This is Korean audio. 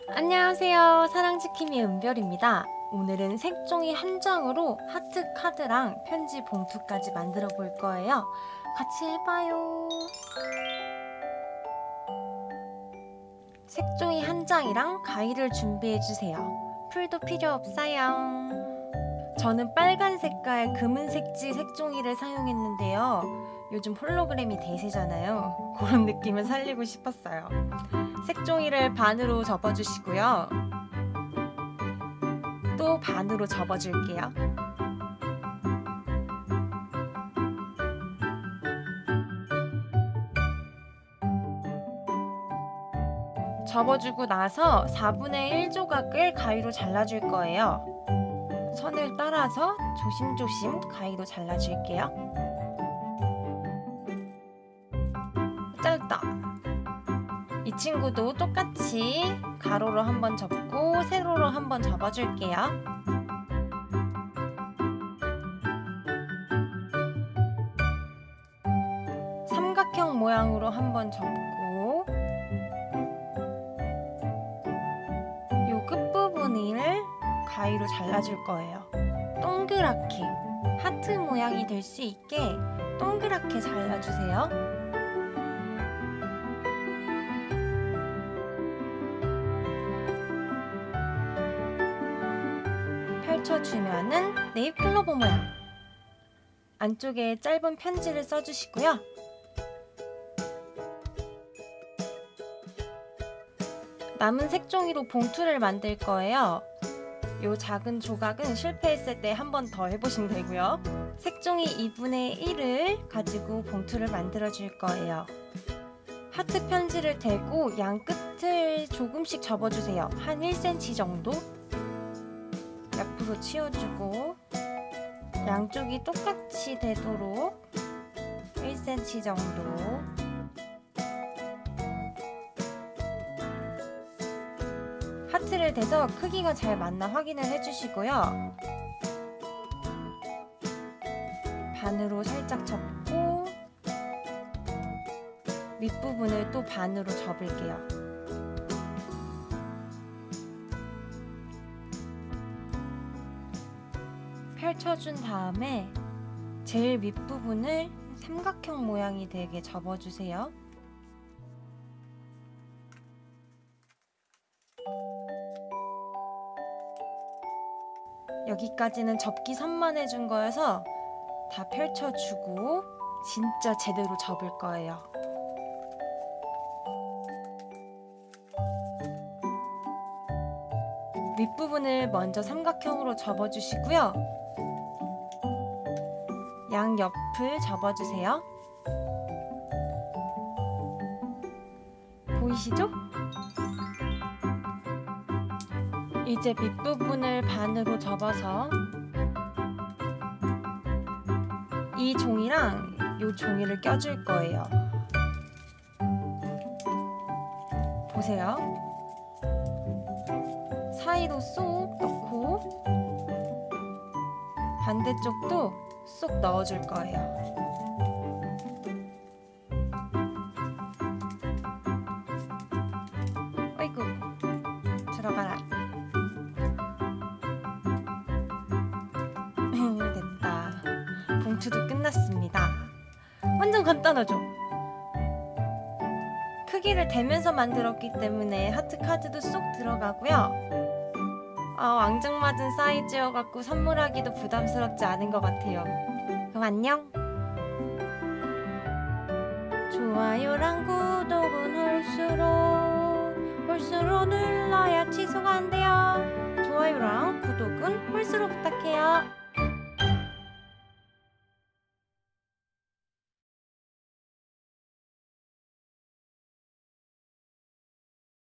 안녕하세요. 사랑지킴이 은별입니다. 오늘은 색종이 한 장으로 하트 카드랑 편지 봉투까지 만들어 볼 거예요. 같이 해봐요. 색종이 한 장이랑 가위를 준비해 주세요. 풀도 필요 없어요. 저는 빨간 색깔 금은색지 색종이를 사용했는데요. 요즘 홀로그램이 대세잖아요. 그런 느낌을 살리고 싶었어요. 색종이를 반으로 접어주시고요. 또 반으로 접어줄게요. 접어주고 나서 4분의 1 조각을 가위로 잘라줄 거예요. 선을 따라서 조심조심 가위로 잘라줄게요. 짧다. 이 친구도 똑같이 가로로 한번 접고 세로로 한번 접어줄게요. 삼각형 모양으로 한번 접고 요 끝부분을 가위로 잘라줄 거예요. 동그랗게 하트 모양이 될 수 있게 동그랗게 잘라주세요. 펼쳐주면은 네잎클로버 모양. 안쪽에 짧은 편지를 써주시고요. 남은 색종이로 봉투를 만들 거예요. 요 작은 조각은 실패했을 때 한 번 더 해보시면 되고요. 색종이 2분의 1을 가지고 봉투를 만들어 줄 거예요. 하트 편지를 대고 양 끝을 조금씩 접어주세요. 한 1cm 정도 옆으로 치워주고 양쪽이 똑같이 되도록 1cm 정도 하트를 대서 크기가 잘 맞나 확인을 해주시고요. 반으로 살짝 접고 윗부분을 또 반으로 접을게요. 펼쳐준 다음에 제일 윗부분을 삼각형 모양이 되게 접어주세요. 여기까지는 접기 선만 해준 거여서 다 펼쳐주고 진짜 제대로 접을 거예요. 윗부분을 먼저 삼각형으로 접어주시고요. 양 옆을 접어주세요. 보이시죠? 이제 밑부분을 반으로 접어서 이 종이랑 이 종이를 껴줄 거예요. 보세요. 사이로 쏙 넣고 반대쪽도 쏙 넣어줄 거예요. 어이구, 들어가라. 됐다. 봉투도 끝났습니다. 완전 간단하죠? 크기를 대면서 만들었기 때문에 하트 카드도 쏙 들어가고요. 앙증맞은 사이즈여갖고 선물하기도 부담스럽지 않은 것 같아요. 그럼 안녕! 좋아요랑 구독은 홀수로 눌러야 취소가 안 돼요. 좋아요랑 구독은 홀수로 부탁해요.